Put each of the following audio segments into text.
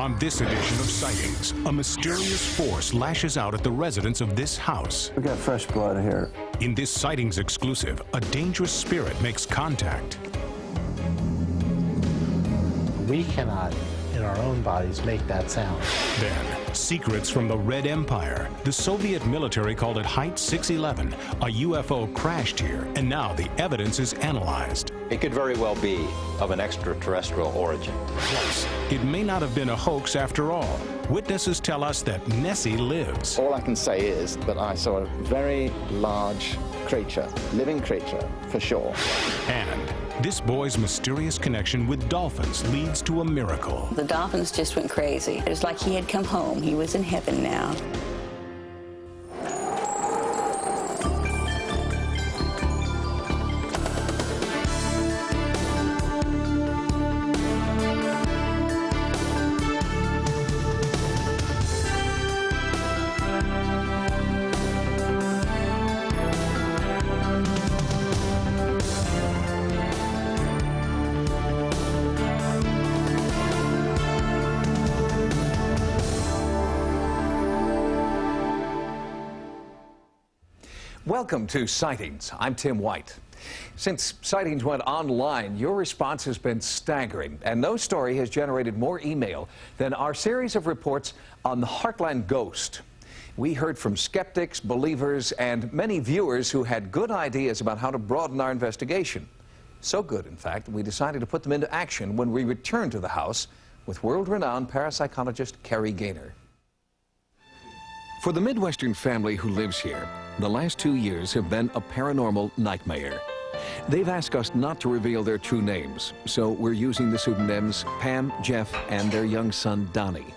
On this edition of Sightings, a mysterious force lashes out at the residents of this house. We got fresh blood here. In this Sightings exclusive, a dangerous spirit makes contact. We cannot, in our own bodies, make that sound. Then, secrets from the Red Empire. The Soviet military called it Height 611. A UFO crashed here, and now the evidence is analyzed. It could very well be of an extraterrestrial origin. Plus, it may not have been a hoax after all. Witnesses tell us that Nessie lives. All I can say is that I saw a very large creature, living creature, for sure. And this boy's mysterious connection with dolphins leads to a miracle. The dolphins just went crazy. It was like he had come home. He was in heaven now. Welcome to Sightings. I'm Tim White. Since Sightings went online, your response has been staggering, and no story has generated more email than our series of reports on the Heartland Ghost. We heard from skeptics, believers, and many viewers who had good ideas about how to broaden our investigation. So good, in fact, we decided to put them into action when we returned to the house with world-renowned parapsychologist Carrie Gaynor. For the Midwestern family who lives here, the last 2 years have been a paranormal nightmare. They've asked us not to reveal their true names, so we're using the pseudonyms Pam, Jeff, and their young son, Donnie.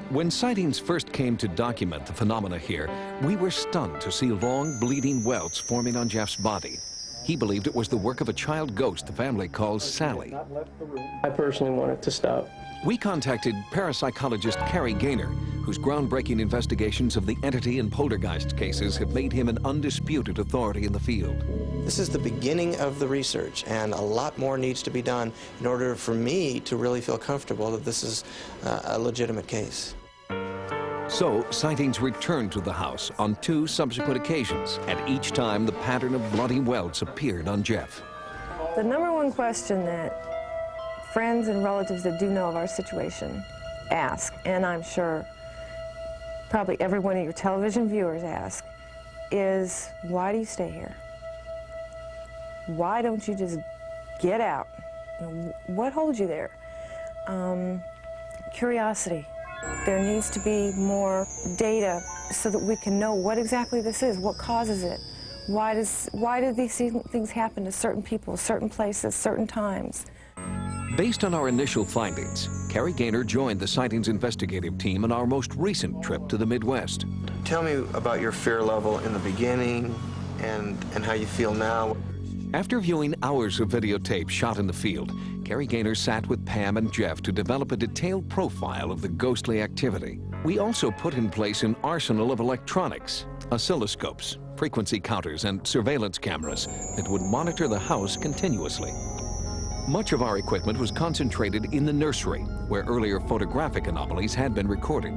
When Sightings first came to document the phenomena here, we were stunned to see long, bleeding welts forming on Jeff's body. He believed it was the work of a child ghost the family calls Sally. I personally want it to stop. We contacted parapsychologist Carrie Gaynor, whose groundbreaking investigations of the entity and poltergeist cases have made him an undisputed authority in the field. This is the beginning of the research, and a lot more needs to be done in order for me to really feel comfortable that this is a legitimate case. So, Sightings returned to the house on 2 subsequent occasions, and each time the pattern of bloody welts appeared on Jeff. The #1 question that friends and relatives that do know of our situation ask, and I'm sure probably every one of your television viewers ask, is why do you stay here? Why don't you just get out? You know, what holds you there? Curiosity. There needs to be more data so that we can know what exactly this is, what causes it. Why do these things happen to certain people, certain places, certain times? Based on our initial findings, Carrie Gaynor joined the Sightings investigative team on our most recent trip to the Midwest. Tell me about your fear level in the beginning and how you feel now. After viewing hours of videotape shot in the field, Carrie Gaynor sat with Pam and Jeff to develop a detailed profile of the ghostly activity. We also put in place an arsenal of electronics, oscilloscopes, frequency counters, and surveillance cameras that would monitor the house continuously. Much of our equipment was concentrated in the nursery, where earlier photographic anomalies had been recorded.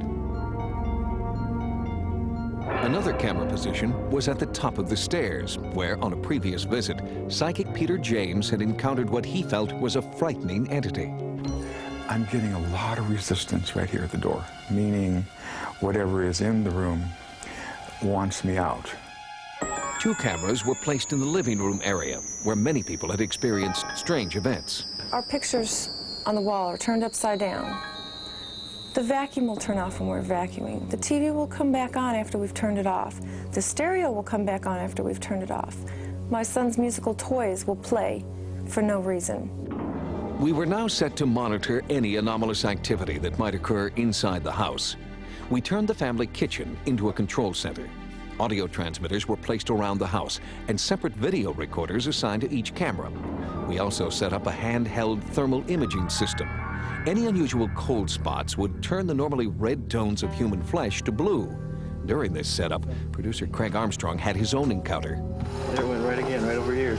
Another camera position was at the top of the stairs, where, on a previous visit, psychic Peter James had encountered what he felt was a frightening entity. I'm getting a lot of resistance right here at the door, meaning whatever is in the room wants me out. 2 cameras were placed in the living room area, where many people had experienced strange events. Our pictures on the wall are turned upside down. The vacuum will turn off when we're vacuuming. The TV will come back on after we've turned it off. The stereo will come back on after we've turned it off. My son's musical toys will play for no reason. We were now set to monitor any anomalous activity that might occur inside the house. We turned the family kitchen into a control center. Audio transmitters were placed around the house and separate video recorders assigned to each camera. We also set up a handheld thermal imaging system. Any unusual cold spots would turn the normally red tones of human flesh to blue. During this setup, producer Craig Armstrong had his own encounter. There it went right again, right over here.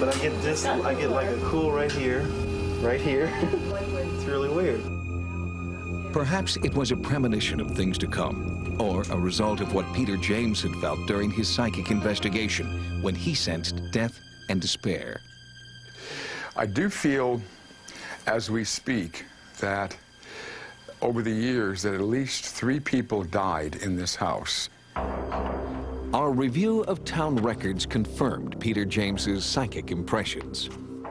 But I get like a cool right here. It's really weird. Perhaps it was a premonition of things to come, or a result of what Peter James had felt during his psychic investigation when he sensed death and despair. I do feel, as we speak, that over the years that at least 3 people died in this house. Our review of town records confirmed Peter James's psychic impressions.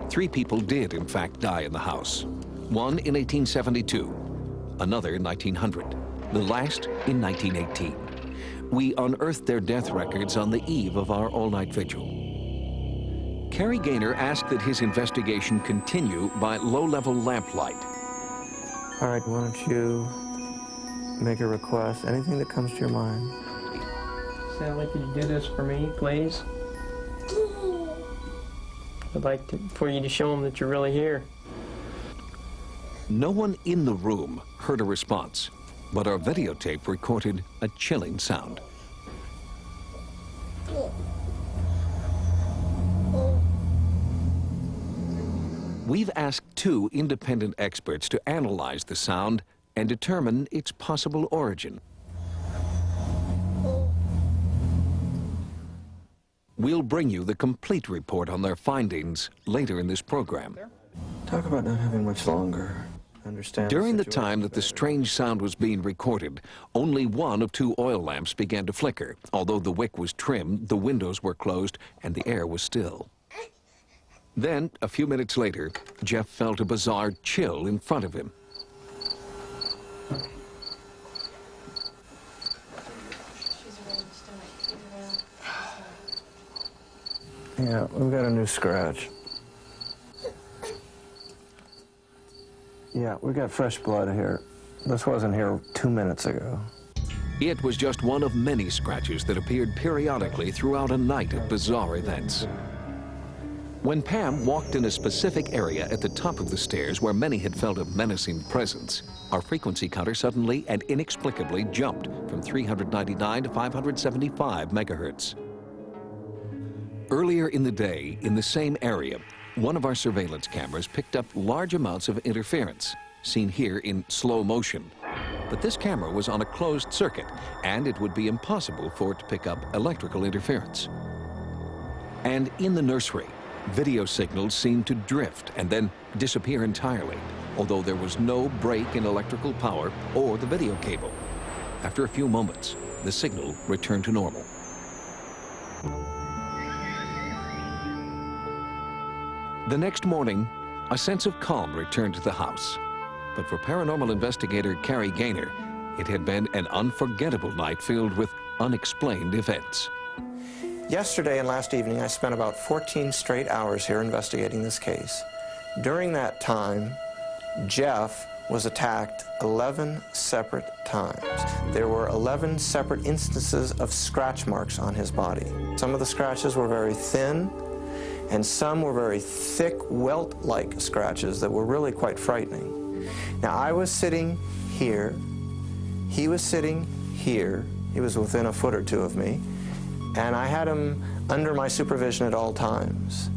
3 people did, in fact, die in the house. One in 1872, another in 1900, the last in 1918. We unearthed their death records on the eve of our all-night vigil. Cary Gaynor asked that his investigation continue by low-level lamplight. All right, why don't you make a request, anything that comes to your mind. Sally, could you do this for me, please? I'd like for you to show them that you're really here. No one in the room heard a response, but our videotape recorded a chilling sound. We've asked 2 independent experts to analyze the sound and determine its possible origin. We'll bring you the complete report on their findings later in this program. Talk about not having much longer. Understand. During the time that the strange sound was being recorded, only 1 of 2 oil lamps began to flicker. Although the wick was trimmed, the windows were closed, and the air was still. Then, a few minutes later, Jeff felt a bizarre chill in front of him. Yeah, we've got a new scratch. Yeah, we got fresh blood here. This wasn't here 2 minutes ago. It was just one of many scratches that appeared periodically throughout a night of bizarre events. When Pam walked in a specific area at the top of the stairs where many had felt a menacing presence, our frequency counter suddenly and inexplicably jumped from 399 to 575 megahertz. Earlier in the day, in the same area, one of our surveillance cameras picked up large amounts of interference, seen here in slow motion. But this camera was on a closed circuit, and it would be impossible for it to pick up electrical interference. And in the nursery, video signals seemed to drift and then disappear entirely, although there was no break in electrical power or the video cable. After a few moments, the signal returned to normal. The next morning, a sense of calm returned to the house. But for paranormal investigator Cary Gaynor, it had been an unforgettable night filled with unexplained events. Yesterday and last evening, I spent about 14 straight hours here investigating this case. During that time, Jeff was attacked 11 separate times. There were 11 separate instances of scratch marks on his body. Some of the scratches were very thin, and some were very thick, welt-like scratches that were really quite frightening. Now, I was sitting here, he was sitting here, he was within a foot or 2 of me, and I had him under my supervision at all times.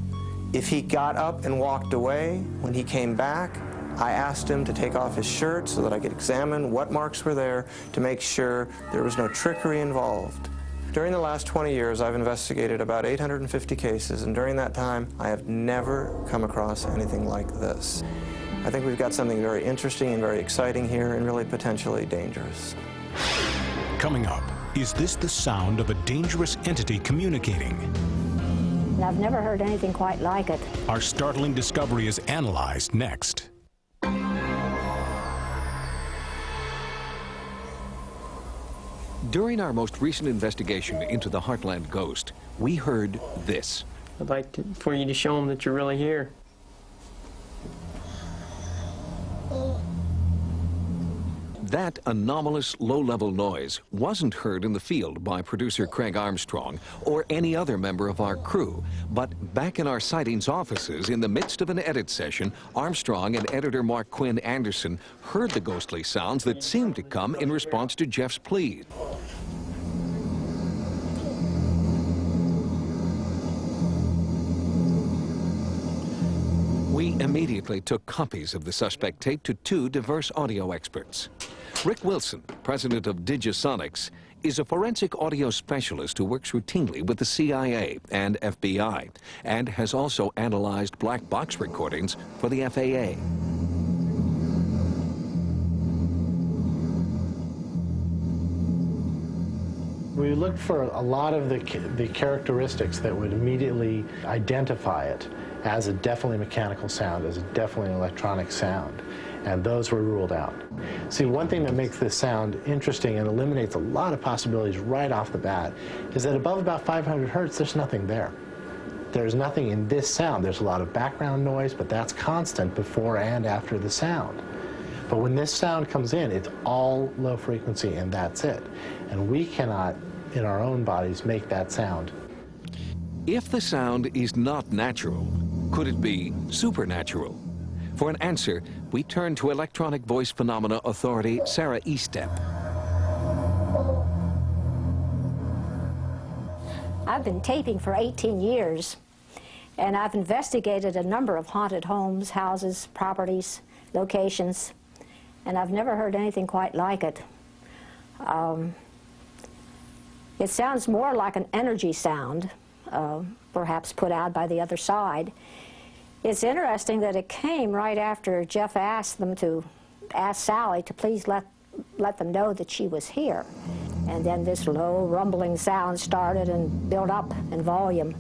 If he got up and walked away, when he came back, I asked him to take off his shirt so that I could examine what marks were there to make sure there was no trickery involved. During the last 20 years, I've investigated about 850 cases, and during that time, I have never come across anything like this. I think we've got something very interesting and very exciting here, and really potentially dangerous. Coming up, is this the sound of a dangerous entity communicating? I've never heard anything quite like it. Our startling discovery is analyzed next. During our most recent investigation into the Heartland ghost, we heard this. I'd like for you to show them that you're really here. That anomalous low-level noise wasn't heard in the field by producer Craig Armstrong or any other member of our crew. But back in our sightings offices, in the midst of an edit session, Armstrong and editor Mark Quinn Anderson heard the ghostly sounds that seemed to come in response to Jeff's plea. We We immediately took copies of the suspect tape to two diverse audio experts. Rick Wilson, president of Digisonics, is a forensic audio specialist who works routinely with the CIA and FBI and has also analyzed black box recordings for the FAA. We looked for a lot of the characteristics that would immediately identify it as a definitely mechanical sound, as a definitely electronic sound, and those were ruled out. See, one thing that makes this sound interesting and eliminates a lot of possibilities right off the bat is that above about 500 hertz, there's nothing there. There's nothing in this sound. There's a lot of background noise, but that's constant before and after the sound. But when this sound comes in, it's all low frequency, and that's it. And we cannot, in our own bodies, make that sound. If the sound is not natural, could it be supernatural? For an answer, we turn to electronic voice phenomena authority Sarah Estep. I've been taping for 18 years, and I've investigated a number of haunted homes, houses, properties, locations, and I've never heard anything quite like it. It sounds more like an energy sound, perhaps put out by the other side. It's interesting that it came right after Jeff asked Sally to please let them know that she was here. And then this low rumbling sound started and built up in volume,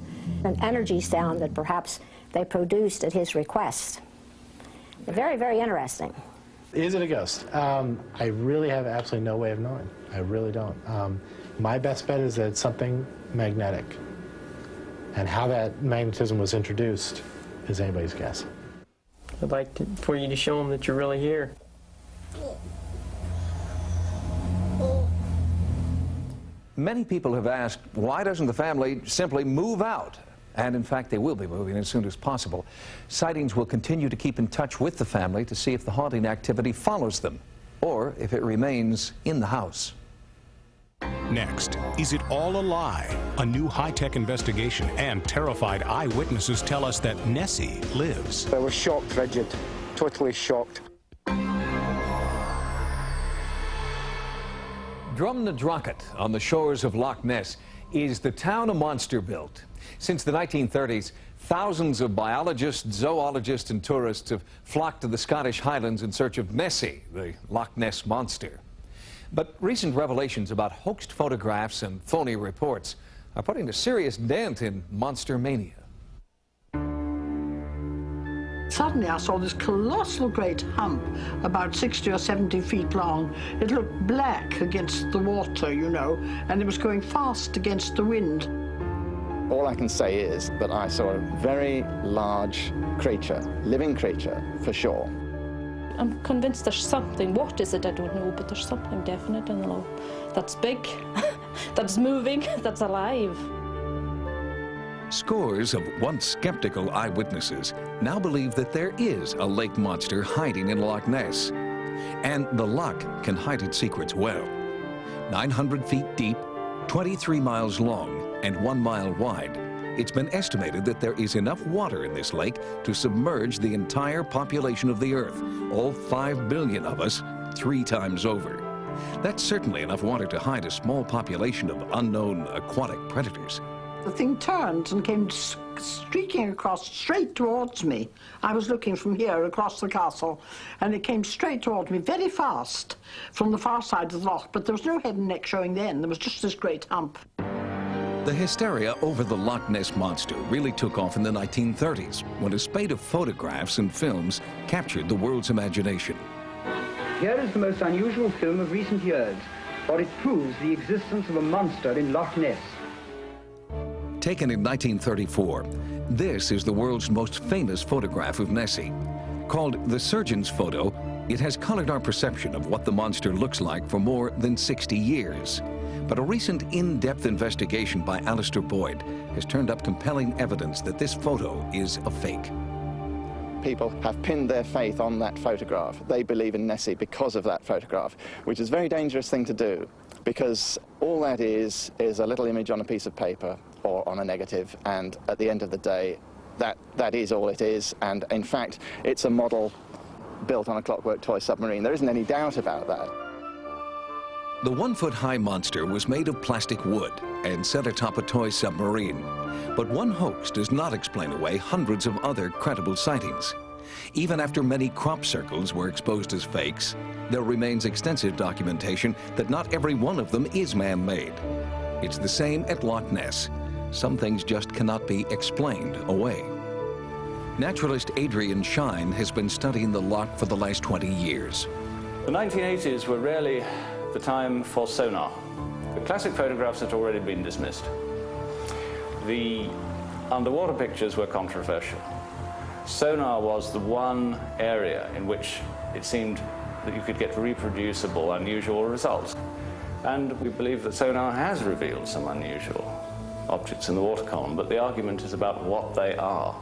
an energy sound that perhaps they produced at his request. Very, very interesting. Is it a ghost? I really have absolutely no way of knowing. I really don't. My best bet is that it's something magnetic. And how that magnetism was introduced is anybody's guess. I'd like for you to show them that you're really here. Many people have asked, why doesn't the family simply move out? And in fact, they will be moving as soon as possible. Sightings will continue to keep in touch with the family to see if the haunting activity follows them, or if it remains in the house. Next, is it all a lie? A new high-tech investigation and terrified eyewitnesses tell us that Nessie lives. They were shocked, rigid, totally shocked. Drumnadrochit, on the shores of Loch Ness, is the town a monster built. Since the 1930s, thousands of biologists, zoologists, and tourists have flocked to the Scottish Highlands in search of Nessie, the Loch Ness monster. But recent revelations about hoaxed photographs and phony reports are putting a serious dent in monster mania. Suddenly I saw this colossal great hump, about 60 or 70 feet long. It looked black against the water, you know, and it was going fast against the wind. All I can say is that I saw a very large creature, living creature, for sure. I'm convinced there's something. What is it? I don't know, but there's something definite in the law. That's big, that's moving, that's alive. Scores of once skeptical eyewitnesses now believe that there is a lake monster hiding in Loch Ness. And the loch can hide its secrets well. 900 feet deep, 23 miles long, and 1 mile wide. It's been estimated that there is enough water in this lake to submerge the entire population of the Earth, all 5 billion of us, 3 times over. That's certainly enough water to hide a small population of unknown aquatic predators. The thing turned and came streaking across straight towards me. I was looking from here across the castle, and it came straight towards me very fast from the far side of the loch, but there was no head and neck showing then. There was just this great hump. The hysteria over the Loch Ness monster really took off in the 1930s, when a spate of photographs and films captured the world's imagination. Here is the most unusual film of recent years, for it proves the existence of a monster in Loch Ness. Taken in 1934, this is the world's most famous photograph of Nessie. Called the surgeon's photo, it has colored our perception of what the monster looks like for more than 60 years. But a recent in-depth investigation by Alistair Boyd has turned up compelling evidence that this photo is a fake. People have pinned their faith on that photograph. They believe in Nessie because of that photograph, which is a very dangerous thing to do, because all that is a little image on a piece of paper or on a negative, and at the end of the day, that is all it is, and in fact it's a model built on a clockwork toy submarine. There isn't any doubt about that. The 1-foot-high monster was made of plastic wood and set atop a toy submarine. But one hoax does not explain away hundreds of other credible sightings. Even after many crop circles were exposed as fakes, there remains extensive documentation that not every one of them is man-made. It's the same at Loch Ness. Some things just cannot be explained away. Naturalist Adrian Shine has been studying the loch for the last 20 years. The 1980s were really the time for sonar. The classic photographs had already been dismissed. The underwater pictures were controversial. Sonar was the one area in which it seemed that you could get reproducible, unusual results. And we believe that sonar has revealed some unusual objects in the water column, but the argument is about what they are.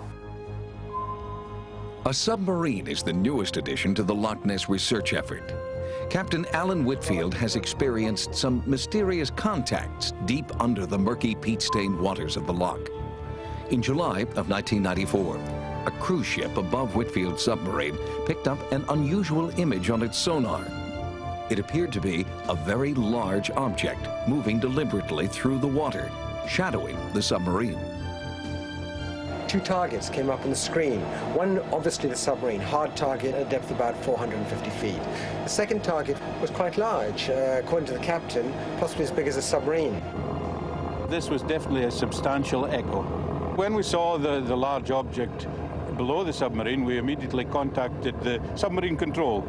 A submarine is the newest addition to the Loch Ness research effort. Captain Alan Whitfield has experienced some mysterious contacts deep under the murky peat-stained waters of the loch. In July of 1994, a cruise ship above Whitfield's submarine picked up an unusual image on its sonar. It appeared to be a very large object moving deliberately through the water, shadowing the submarine. Two targets came up on the screen. One, obviously the submarine, hard target at a depth of about 450 feet. The second target was quite large, according to the captain, possibly as big as a submarine. This was definitely a substantial echo. When we saw the large object below the submarine, we immediately contacted the submarine control.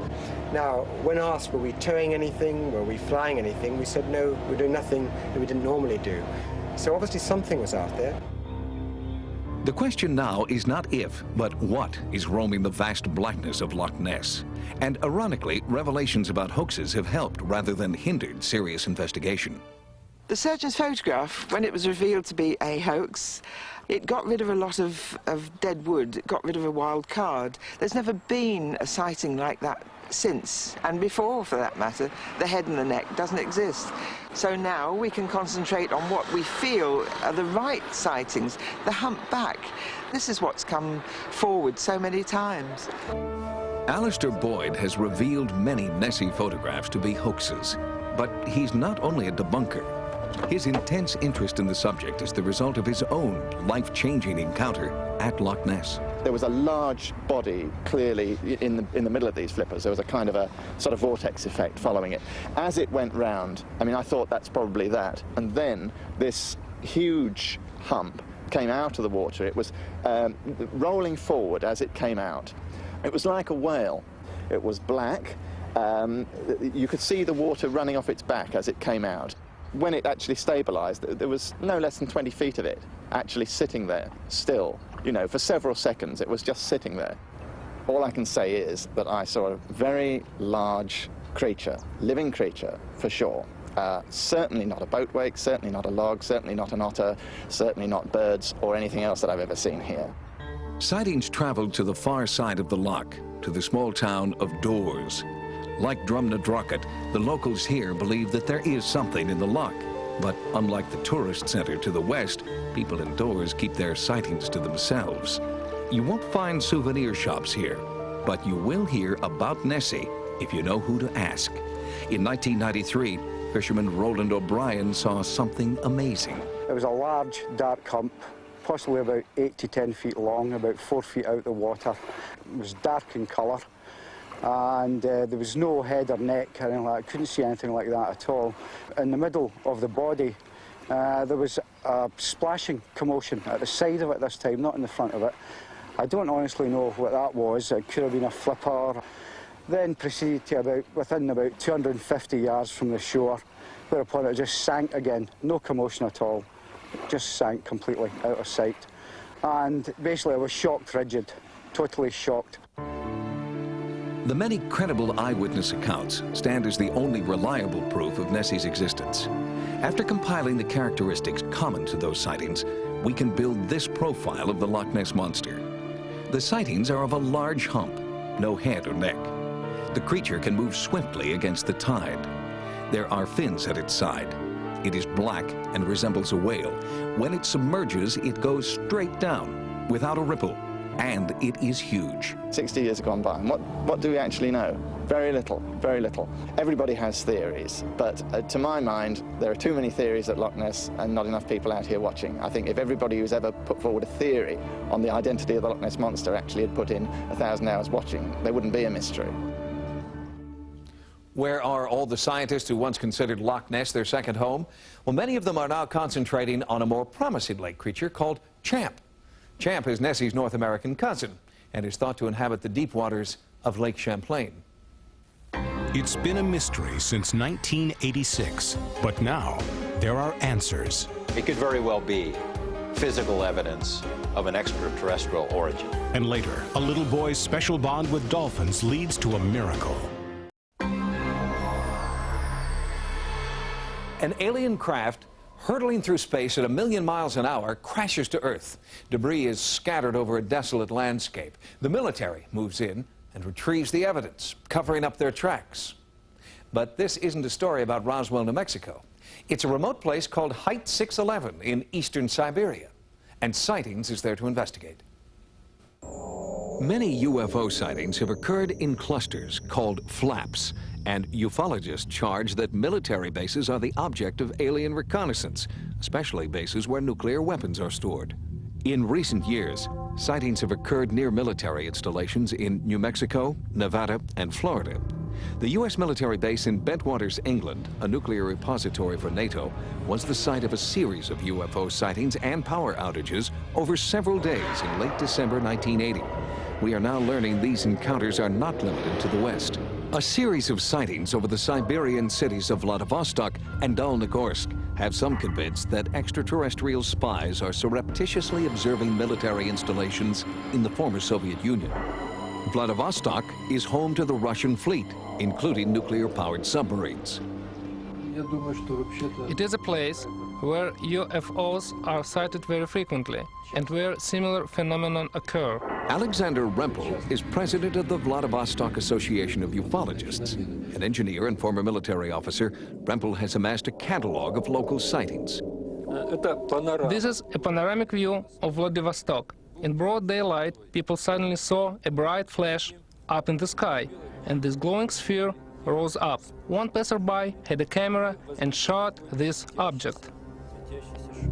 Now, when asked, were we towing anything, were we flying anything, we said no, we're doing nothing that we didn't normally do. So obviously something was out there. The question now is not if, but what is roaming the vast blackness of Loch Ness. And ironically, revelations about hoaxes have helped rather than hindered serious investigation. The surgeon's photograph, when it was revealed to be a hoax, it got rid of a lot of dead wood, it got rid of a wild card. There's never been a sighting like that since, and before, for that matter. The head and the neck doesn't exist. So now we can concentrate on what we feel are the right sightings, the humpback. This is what's come forward so many times. Alistair Boyd has revealed many Nessie photographs to be hoaxes, but he's not only a debunker. His intense interest in the subject is the result of his own life-changing encounter at Loch Ness. There was a large body clearly in the middle of these flippers. There was a kind of a sort of vortex effect following it. As it went round, I mean, I thought that's probably that. And then this huge hump came out of the water. It was rolling forward as it came out. It was like a whale. It was black. You could see the water running off its back as it came out. When it actually stabilized, there was no less than 20 feet of it actually sitting there, still. You know, for several seconds, it was just sitting there. All I can say is that I saw a very large creature, living creature, for sure. Certainly not a boat wake, certainly not a log, certainly not an otter, certainly not birds or anything else that I've ever seen here. Sightings traveled to the far side of the loch, to the small town of Dores. Like Drumnadrochit, the locals here believe that there is something in the loch. But unlike the tourist center to the west, people indoors keep their sightings to themselves. You won't find souvenir shops here, but you will hear about Nessie if you know who to ask. In 1993, fisherman Roland O'Brien saw something amazing. It was a large, dark hump, possibly about 8 to 10 feet long, about 4 feet out of the water. It was dark in colour. And there was no head or neck or anything like that. I couldn't see anything like that at all. In the middle of the body, there was a splashing commotion at the side of it this time, not in the front of it. I don't honestly know what that was. It could have been a flipper. Then proceeded to within about 250 yards from the shore, whereupon it just sank again. No commotion at all. It just sank completely out of sight. And basically I was shocked rigid, totally shocked. The many credible eyewitness accounts stand as the only reliable proof of Nessie's existence. After compiling the characteristics common to those sightings, we can build this profile of the Loch Ness Monster. The sightings are of a large hump, no head or neck. The creature can move swiftly against the tide. There are fins at its side. It is black and resembles a whale. When it submerges, it goes straight down. without a ripple, and it is huge. 60 years have gone by, and what do we actually know? Very little, very little. Everybody has theories, but to my mind, there are too many theories at Loch Ness and not enough people out here watching. I think if everybody who's ever put forward a theory on the identity of the Loch Ness Monster actually had put in 1,000 hours watching, there wouldn't be a mystery. Where are all the scientists who once considered Loch Ness their second home? Well, many of them are now concentrating on a more promising lake creature called Champ. Champ is Nessie's North American cousin and is thought to inhabit the deep waters of Lake Champlain. It's been a mystery since 1986, but now there are answers. It could very well be physical evidence of an extraterrestrial origin. And later, a little boy's special bond with dolphins leads to a miracle. An alien craft hurtling through space at 1,000,000 miles an hour crashes to Earth. Debris is scattered over a desolate landscape. The military moves in and retrieves the evidence, covering up their tracks. But this isn't a story about Roswell, New Mexico. It's a remote place called Height 611 in eastern Siberia, and Sightings is there to investigate. Many UFO sightings have occurred in clusters called flaps, and ufologists charge that military bases are the object of alien reconnaissance, especially bases where nuclear weapons are stored. In recent years, sightings have occurred near military installations in New Mexico, Nevada, and Florida. The U.S. military base in Bentwaters, England, a nuclear repository for NATO, was the site of a series of UFO sightings and power outages over several days in late December 1980. We are now learning these encounters are not limited to the West. A series of sightings over the Siberian cities of Vladivostok and Dolnogorsk have some convinced that extraterrestrial spies are surreptitiously observing military installations in the former Soviet Union. Vladivostok is home to the Russian fleet, including nuclear-powered submarines. It is a place where UFOs are sighted very frequently and where similar phenomena occur. Alexander Rempel is president of the Vladivostok Association of Ufologists. An engineer and former military officer, Rempel has amassed a catalog of local sightings. This is a panoramic view of Vladivostok. In broad daylight, people suddenly saw a bright flash up in the sky, and this glowing sphere rose up. One passerby had a camera and shot this object.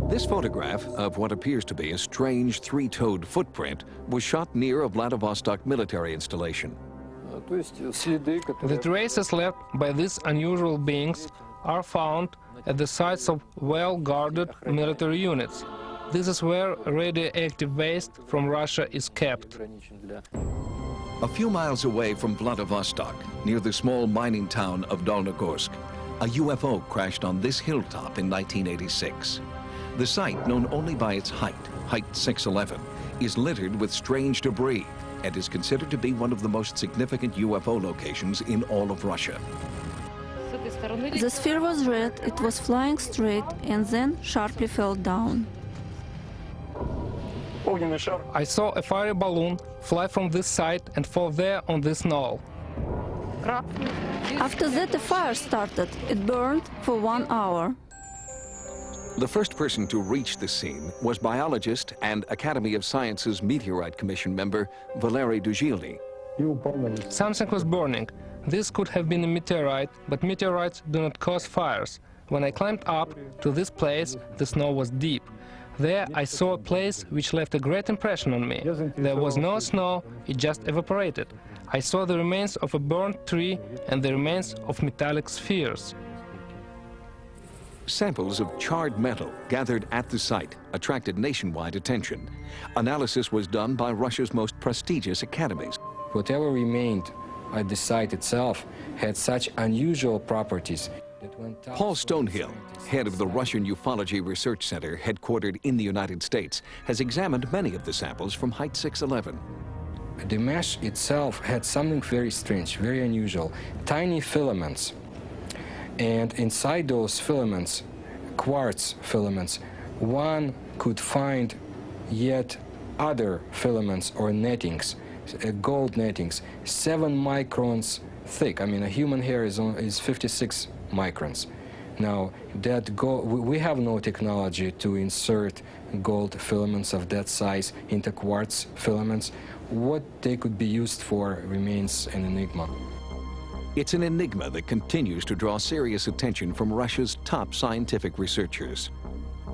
This photograph of what appears to be a strange three-toed footprint was shot near a Vladivostok military installation. The traces left by these unusual beings are found at the sites of well-guarded military units. This is where radioactive waste from Russia is kept. A few miles away from Vladivostok, near the small mining town of Dolnogorsk, a UFO crashed on this hilltop in 1986. The site, known only by its height, Height 611, is littered with strange debris and is considered to be one of the most significant UFO locations in all of Russia. The sphere was red, it was flying straight and then sharply fell down. I saw a fiery balloon fly from this side and fall there on this knoll. After that, a fire started. It burned for 1 hour. The first person to reach the scene was biologist and Academy of Sciences Meteorite Commission member Valery Duzhilny. Something was burning. This could have been a meteorite, but meteorites do not cause fires. When I climbed up to this place, the snow was deep. There I saw a place which left a great impression on me. There was no snow, it just evaporated. I saw the remains of a burnt tree and the remains of metallic spheres. Samples of charred metal gathered at the site attracted nationwide attention. Analysis was done by Russia's most prestigious academies. Whatever remained at the site itself had such unusual properties. Paul Stonehill, head of the Russian Ufology Research Center headquartered in the United States, has examined many of the samples from Height 611. The mesh itself had something very strange, very unusual. Tiny filaments. And inside those filaments, quartz filaments, one could find yet other filaments or nettings, gold nettings, 7 microns thick. I mean, a human hair is 56 microns. Now, we have no technology to insert gold filaments of that size into quartz filaments. What they could be used for remains an enigma. It's an enigma that continues to draw serious attention from Russia's top scientific researchers.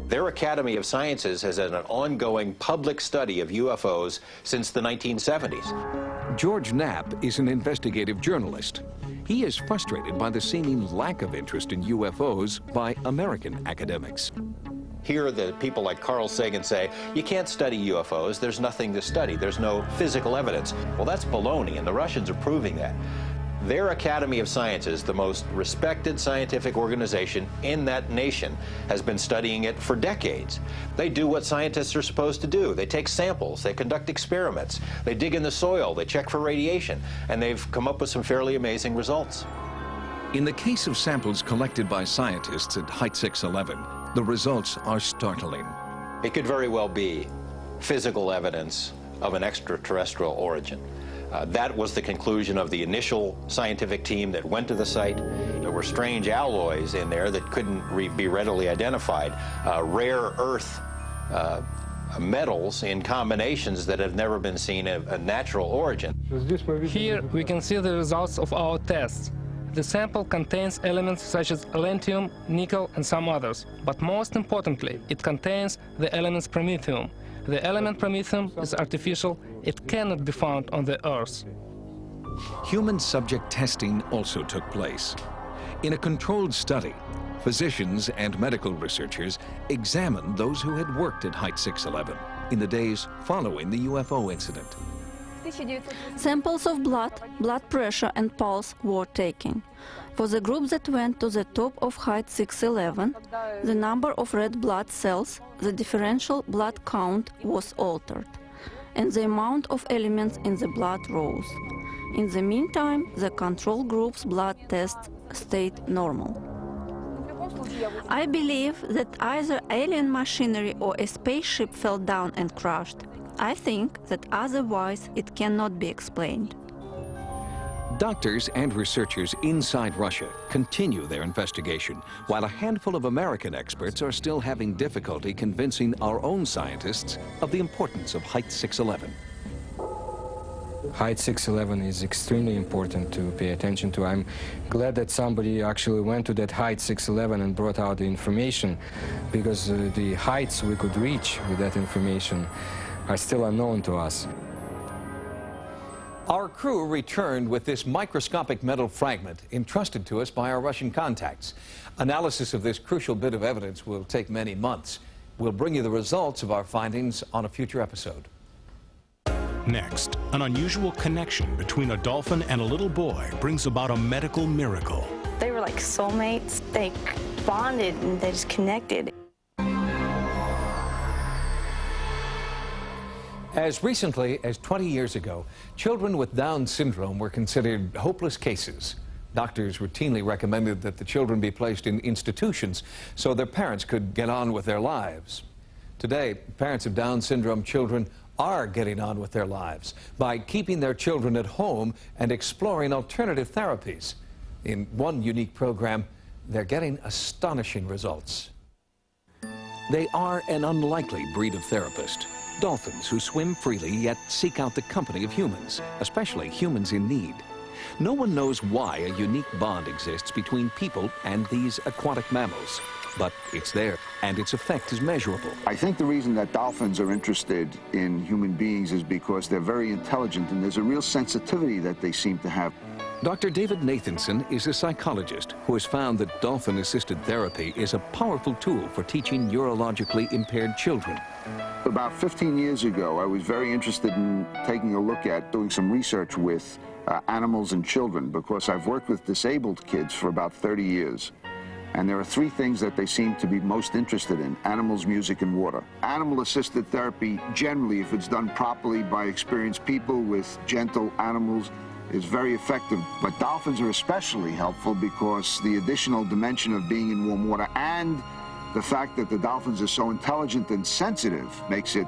Their Academy of Sciences has had an ongoing public study of UFOs since the 1970s. George Knapp is an investigative journalist. He is frustrated by the seeming lack of interest in UFOs by American academics. Here, the people like Carl Sagan say, you can't study UFOs, there's nothing to study, there's no physical evidence. Well, that's baloney, and the Russians are proving that. Their Academy of Sciences, the most respected scientific organization in that nation, has been studying it for decades. They do what scientists are supposed to do. They take samples, they conduct experiments, they dig in the soil, they check for radiation, and they've come up with some fairly amazing results. In the case of samples collected by scientists at Height 611, the results are startling. It could very well be physical evidence of an extraterrestrial origin. That was the conclusion of the initial scientific team that went to the site. There were strange alloys in there that couldn't be readily identified, rare earth metals in combinations that have never been seen of a natural origin. Here we can see the results of our tests. The sample contains elements such as lithium, nickel, and some others, but most importantly, it contains the elements promethium. The element promethium is artificial. It cannot be found on the Earth. Human subject testing also took place. In a controlled study, physicians and medical researchers examined those who had worked at Height 611 in the days following the UFO incident. Samples of blood, blood pressure and pulse were taken. For the group that went to the top of Height 611, the number of red blood cells, the differential blood count was altered, and the amount of elements in the blood rose. In the meantime, the control group's blood tests stayed normal. I believe that either alien machinery or a spaceship fell down and crashed. I think that otherwise it cannot be explained. Doctors and researchers inside Russia continue their investigation, while a handful of American experts are still having difficulty convincing our own scientists of the importance of Height 611. Height 611 is extremely important to pay attention to. I'm glad that somebody actually went to that Height 611 and brought out the information, because the heights we could reach with that information are still unknown to us. Our crew returned with this microscopic metal fragment entrusted to us by our Russian contacts. Analysis of this crucial bit of evidence will take many months. We'll bring you the results of our findings on a future episode. Next, an unusual connection between a dolphin and a little boy brings about a medical miracle. They were like soulmates. They bonded and they just connected. As recently as 20 years ago, children with Down syndrome were considered hopeless cases. Doctors routinely recommended that the children be placed in institutions so their parents could get on with their lives. Today, parents of Down syndrome children are getting on with their lives by keeping their children at home and exploring alternative therapies. In one unique program, they're getting astonishing results. They are an unlikely breed of therapist. Dolphins who swim freely yet seek out the company of humans, especially humans in need. No one knows why a unique bond exists between people and these aquatic mammals, but it's there, and its effect is measurable. I think the reason that dolphins are interested in human beings is because they're very intelligent, and there's a real sensitivity that they seem to have. Dr. David Nathanson is a psychologist who has found that dolphin-assisted therapy is a powerful tool for teaching neurologically impaired children. About 15 years ago, I was very interested in taking a look at doing some research with animals and children, because I've worked with disabled kids for about 30 years. And there are three things that they seem to be most interested in: animals, music, and water. Animal-assisted therapy, generally, if it's done properly by experienced people with gentle animals, is very effective. But dolphins are especially helpful because the additional dimension of being in warm water and the fact that the dolphins are so intelligent and sensitive makes it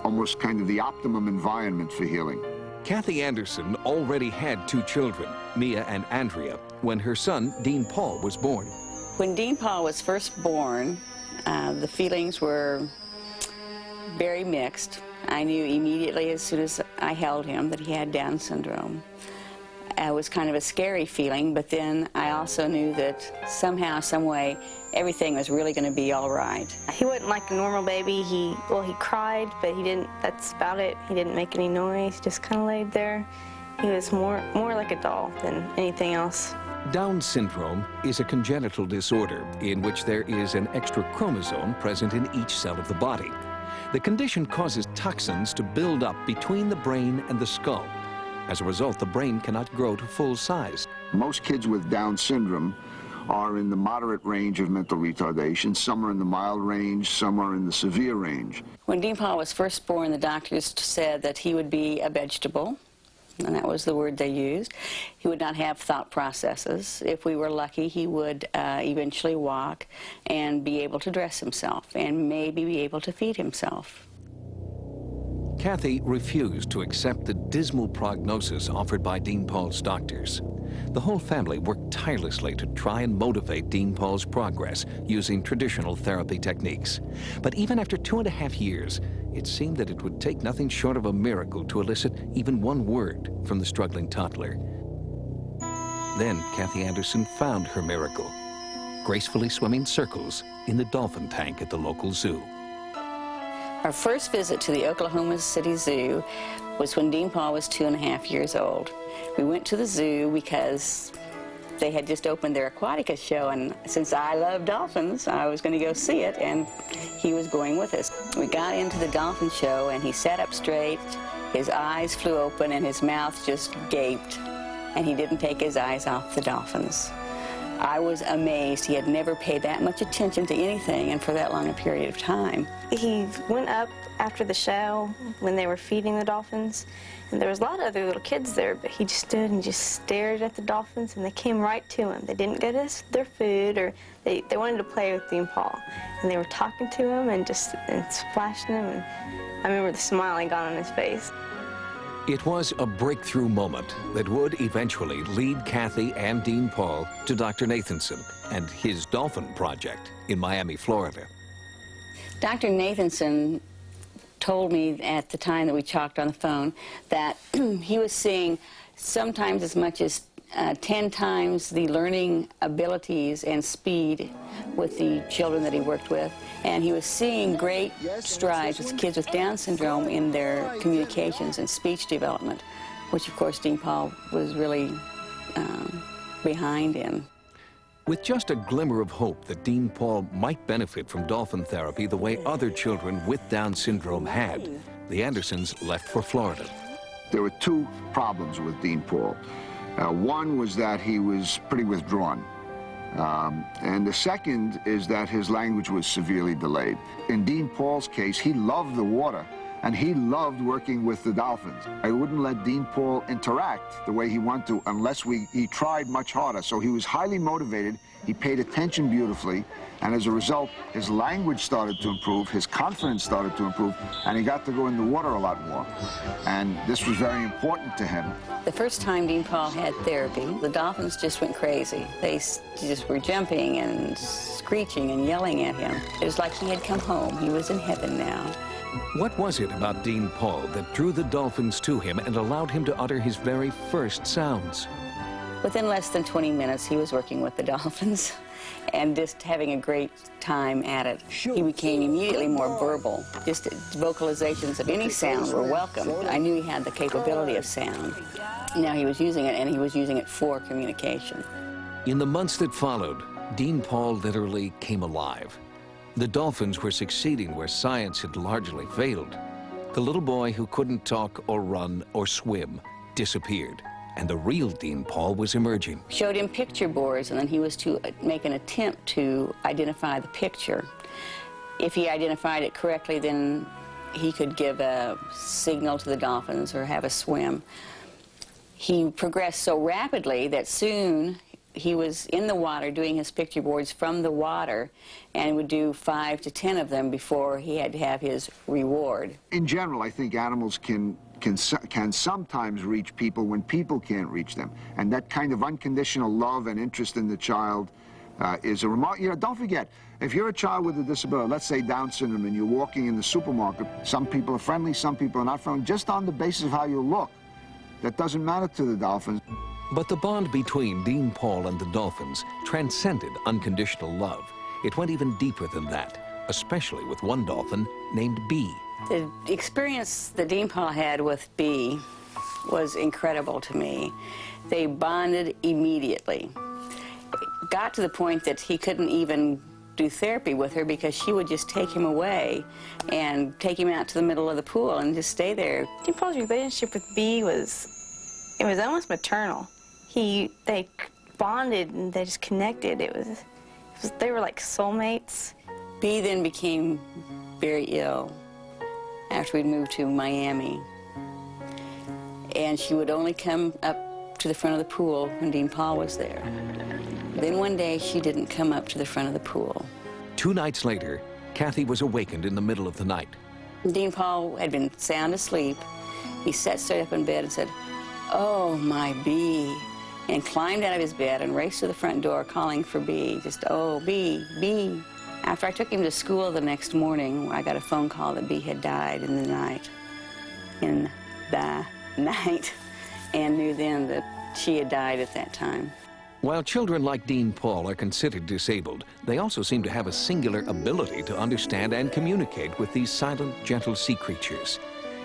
almost kind of the optimum environment for healing. Kathy Anderson already had two children, Mia and Andrea, when her son, Dean Paul, was born. When Dean Paul was first born, the feelings were very mixed. I knew immediately as soon as I held him that he had Down syndrome. It was kind of a scary feeling, but then I also knew that somehow, some way, everything was really going to be all right. He wasn't like a normal baby. He cried, but he didn't, that's about it. He didn't make any noise, just kind of laid there. He was more like a doll than anything else. Down syndrome is a congenital disorder in which there is an extra chromosome present in each cell of the body. The condition causes toxins to build up between the brain and the skull. As a result, the brain cannot grow to full size. Most kids with Down syndrome are in the moderate range of mental retardation. Some are in the mild range, some are in the severe range. When Dean Paul was first born, the doctors said that he would be a vegetable, and that was the word they used. He would not have thought processes. If we were lucky, he would eventually walk and be able to dress himself and maybe be able to feed himself. Kathy refused to accept the dismal prognosis offered by Dean Paul's doctors. The whole family worked tirelessly to try and motivate Dean Paul's progress using traditional therapy techniques. But even after 2.5 years, it seemed that it would take nothing short of a miracle to elicit even one word from the struggling toddler. Then Kathy Anderson found her miracle, gracefully swimming circles in the dolphin tank at the local zoo. Our first visit to the Oklahoma City Zoo was when Dean Paul was 2.5 years old. We went to the zoo because they had just opened their Aquatica show, and since I love dolphins, I was going to go see it, and he was going with us. We got into the dolphin show, and he sat up straight, his eyes flew open, and his mouth just gaped, and he didn't take his eyes off the dolphins. I was amazed. He had never paid that much attention to anything and for that long a period of time. He went up after the show when they were feeding the dolphins, and there was a lot of other little kids there, but he just stood and just stared at the dolphins, and they came right to him. They didn't get us their food, or they wanted to play with Dean Paul, and they were talking to him and splashing him, and I remember the smile I got on his face. It was a breakthrough moment that would eventually lead Kathy and Dean Paul to Dr. Nathanson and his dolphin project in Miami, Florida. Dr. Nathanson told me at the time that we talked on the phone that he was seeing sometimes as much as 10 times the learning abilities and speed with the children that he worked with. And he was seeing great strides with kids with Down syndrome in their communications and speech development, which of course Dean Paul was really behind in. With just a glimmer of hope that Dean Paul might benefit from dolphin therapy the way other children with Down syndrome had, the Andersons left for Florida. There were two problems with Dean Paul. One was that he was pretty withdrawn. And the second is that his language was severely delayed. In Dean Paul's case, he loved the water, and he loved working with the dolphins. I wouldn't let Dean Paul interact the way he wanted to unless he tried much harder. So he was highly motivated, he paid attention beautifully, and as a result, his language started to improve, his confidence started to improve, and he got to go in the water a lot more. And this was very important to him. The first time Dean Paul had therapy, the dolphins just went crazy. They just were jumping and screeching and yelling at him. It was like he had come home. He was in heaven now. What was it about Dean Paul that drew the dolphins to him and allowed him to utter his very first sounds? Within less than 20 minutes, he was working with the dolphins and just having a great time at it. He became immediately more verbal. Just vocalizations of any sound were welcome. I knew he had the capability of sound. Now he was using it, and he was using it for communication. In the months that followed, Dean Paul literally came alive. The dolphins were succeeding where science had largely failed. The little boy who couldn't talk or run or swim disappeared, and the real Dean Paul was emerging. Showed him picture boards, and then he was to make an attempt to identify the picture. If he identified it correctly, then he could give a signal to the dolphins or have a swim. He progressed so rapidly that soon he was in the water doing his picture boards from the water, and would do 5 to 10 of them before he had to have his reward. In general, I think animals can sometimes reach people when people can't reach them. And that kind of unconditional love and interest in the child is a remark. You know, don't forget, if you're a child with a disability, let's say Down syndrome, and you're walking in the supermarket, some people are friendly, some people are not friendly, just on the basis of how you look. That doesn't matter to the dolphins. But the bond between Dean Paul and the dolphins transcended unconditional love. It went even deeper than that, especially with one dolphin named Bee. The experience that Dean Paul had with Bee was incredible to me. They bonded immediately. It got to the point that he couldn't even do therapy with her because she would just take him away and take him out to the middle of the pool and just stay there. Dean Paul's relationship with Bee was almost maternal. They bonded and they just connected. They were like soulmates. Bee then became very ill after we'd moved to Miami. And she would only come up to the front of the pool when Dean Paul was there. Then one day, she didn't come up to the front of the pool. 2 nights later, Kathy was awakened in the middle of the night. Dean Paul had been sound asleep. He sat straight up in bed and said, "Oh, my Bee," and climbed out of his bed and raced to the front door calling for Bee. Just, "Oh, Bee, Bee." After I took him to school the next morning, I got a phone call that Bee had died in the night. And knew then that she had died at that time. While children like Dean Paul are considered disabled, they also seem to have a singular ability to understand and communicate with these silent, gentle sea creatures.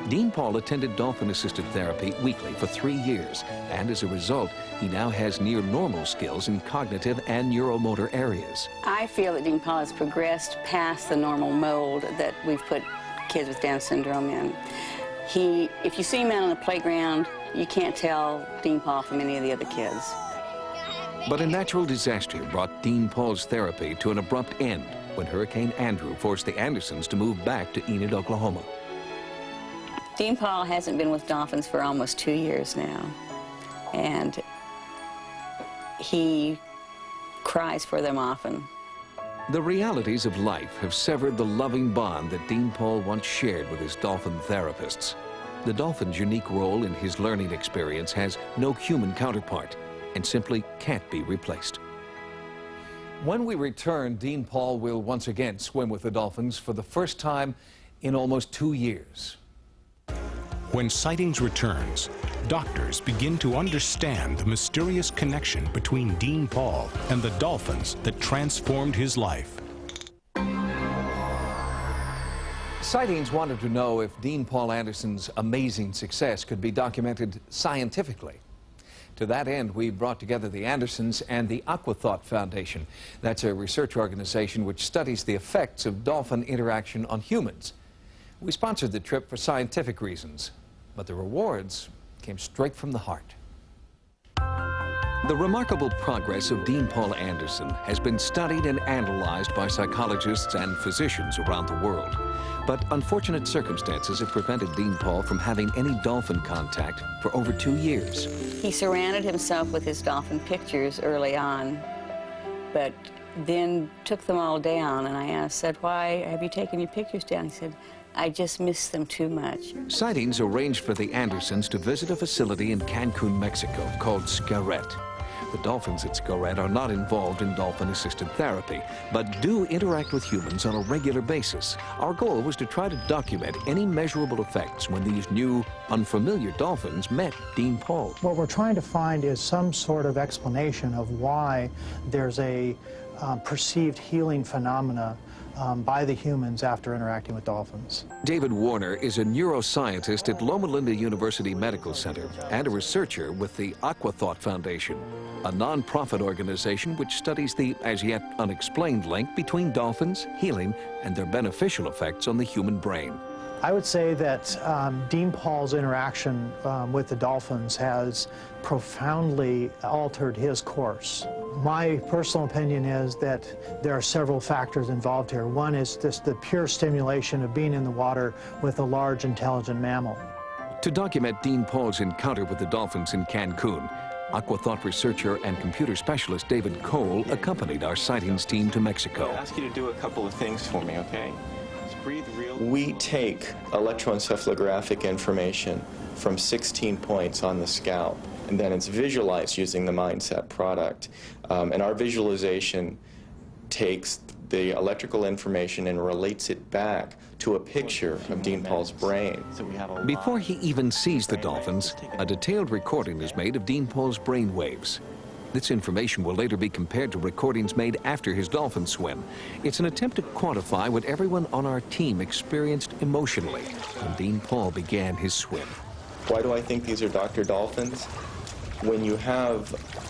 Dean Paul attended dolphin-assisted therapy weekly for 3 years, and as a result, he now has near normal skills in cognitive and neuromotor areas. I feel that Dean Paul has progressed past the normal mold that we've put kids with Down syndrome in. If you see him out on the playground, you can't tell Dean Paul from any of the other kids. But a natural disaster brought Dean Paul's therapy to an abrupt end when Hurricane Andrew forced the Andersons to move back to Enid, Oklahoma. Dean Paul hasn't been with dolphins for almost 2 years now, and he cries for them often. The realities of life have severed the loving bond that Dean Paul once shared with his dolphin therapists. The dolphin's unique role in his learning experience has no human counterpart and simply can't be replaced. When we return, Dean Paul will once again swim with the dolphins for the first time in almost 2 years. When Sightings returns, doctors begin to understand the mysterious connection between Dean Paul and the dolphins that transformed his life. Sightings wanted to know if Dean Paul Anderson's amazing success could be documented scientifically. To that end, we brought together the Andersons and the Aquathought Foundation. That's a research organization which studies the effects of dolphin interaction on humans. We sponsored the trip for scientific reasons, but the rewards came straight from the heart. The remarkable progress of Dean Paul Anderson has been studied and analyzed by psychologists and physicians around the world. But unfortunate circumstances have prevented Dean Paul from having any dolphin contact for over 2 years. He surrounded himself with his dolphin pictures early on, but then took them all down. And I said, "Why have you taken your pictures down?" He said, "I just miss them too much." Sightings arranged for the Andersons to visit a facility in Cancun, Mexico called Scarret. The dolphins at Scarret are not involved in dolphin-assisted therapy, but do interact with humans on a regular basis. Our goal was to try to document any measurable effects when these new, unfamiliar dolphins met Dean Paul. What we're trying to find is some sort of explanation of why there's a perceived healing phenomena by the humans after interacting with dolphins. David Warner is a neuroscientist at Loma Linda University Medical Center and a researcher with the Aquathought Foundation, a non-profit organization which studies the as-yet unexplained link between dolphins, healing, and their beneficial effects on the human brain. I would say that Dean Paul's interaction with the dolphins has profoundly altered his course. My personal opinion is that there are several factors involved here. One is just the pure stimulation of being in the water with a large, intelligent mammal. To document Dean Paul's encounter with the dolphins in Cancun, Aquathought researcher and computer specialist David Cole accompanied our sightings team to Mexico. I'll ask you to do a couple of things for me, okay? We take electroencephalographic information from 16 points on the scalp, and then it's visualized using the Mindset product. And our visualization takes the electrical information and relates it back to a picture of Dean Paul's brain. Before he even sees the dolphins, a detailed recording is made of Dean Paul's brain waves. This information will later be compared to recordings made after his dolphin swim. It's an attempt to quantify what everyone on our team experienced emotionally when Dean Paul began his swim. Why do I think these are Dr. Dolphins? When you have,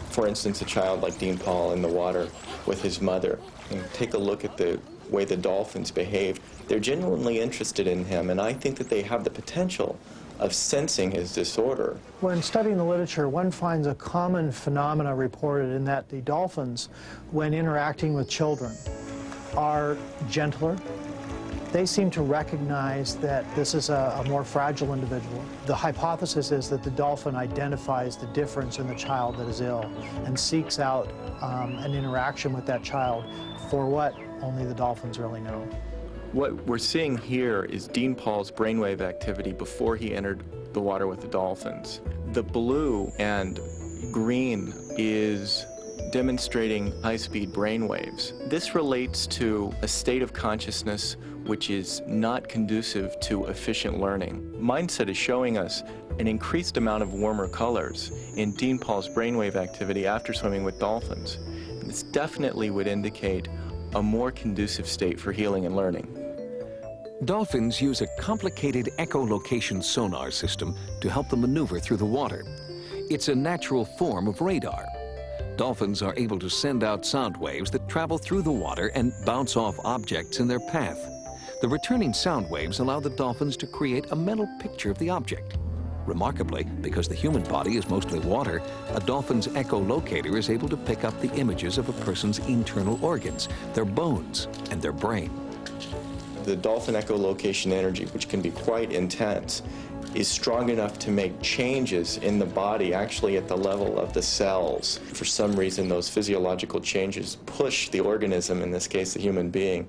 for instance, a child like Dean Paul in the water with his mother, and take a look at the way the dolphins behave, they're genuinely interested in him, and I think that they have the potential of sensing his disorder. When studying the literature, one finds a common phenomena reported in that the dolphins, when interacting with children, are gentler. They seem to recognize that this is a more fragile individual. The hypothesis is that the dolphin identifies the difference in the child that is ill and seeks out an interaction with that child for what only the dolphins really know. What we're seeing here is Dean Paul's brainwave activity before he entered the water with the dolphins. The blue and green is demonstrating high-speed brainwaves. This relates to a state of consciousness which is not conducive to efficient learning. Mindset is showing us an increased amount of warmer colors in Dean Paul's brainwave activity after swimming with dolphins. This definitely would indicate a more conducive state for healing and learning. Dolphins use a complicated echolocation sonar system to help them maneuver through the water. It's a natural form of radar. Dolphins are able to send out sound waves that travel through the water and bounce off objects in their path. The returning sound waves allow the dolphins to create a mental picture of the object. Remarkably, because the human body is mostly water, a dolphin's echolocator is able to pick up the images of a person's internal organs, their bones, and their brain. The dolphin echolocation energy, which can be quite intense, is strong enough to make changes in the body actually at the level of the cells. For some reason, those physiological changes push the organism, in this case the human being,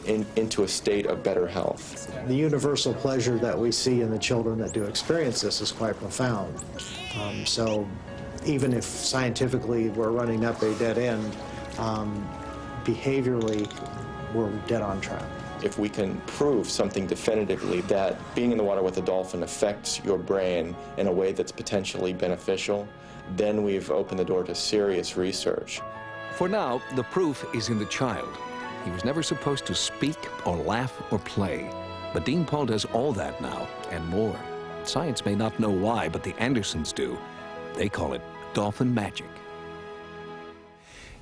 into a state of better health. The universal pleasure that we see in the children that do experience this is quite profound. So even if scientifically we're running up a dead end, behaviorally we're dead on track. If we can prove something definitively that being in the water with a dolphin affects your brain in a way that's potentially beneficial, then we've opened the door to serious research. For now, the proof is in the child. He was never supposed to speak or laugh or play. But Dean Paul does all that now and more. Science may not know why, but the Andersons do. They call it dolphin magic.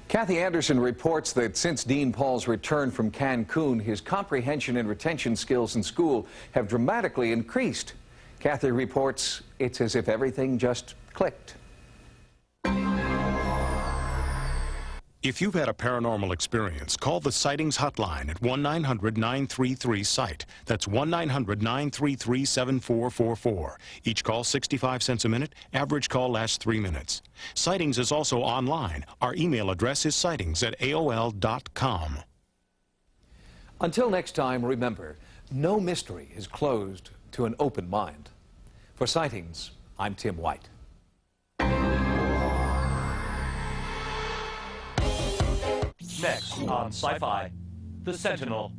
Kathy Anderson reports that since Dean Paul's return from Cancun, his comprehension and retention skills in school have dramatically increased. Kathy reports it's as if everything just clicked. If you've had a paranormal experience, call the Sightings Hotline at 1-900-933-SIGHT. That's 1-900-933-7444. Each call 65 cents a minute. Average call lasts 3 minutes. Sightings is also online. Our email address is sightings@aol.com. Until next time, remember, no mystery is closed to an open mind. For Sightings, I'm Tim White. Next on Sci-Fi, The Sentinel.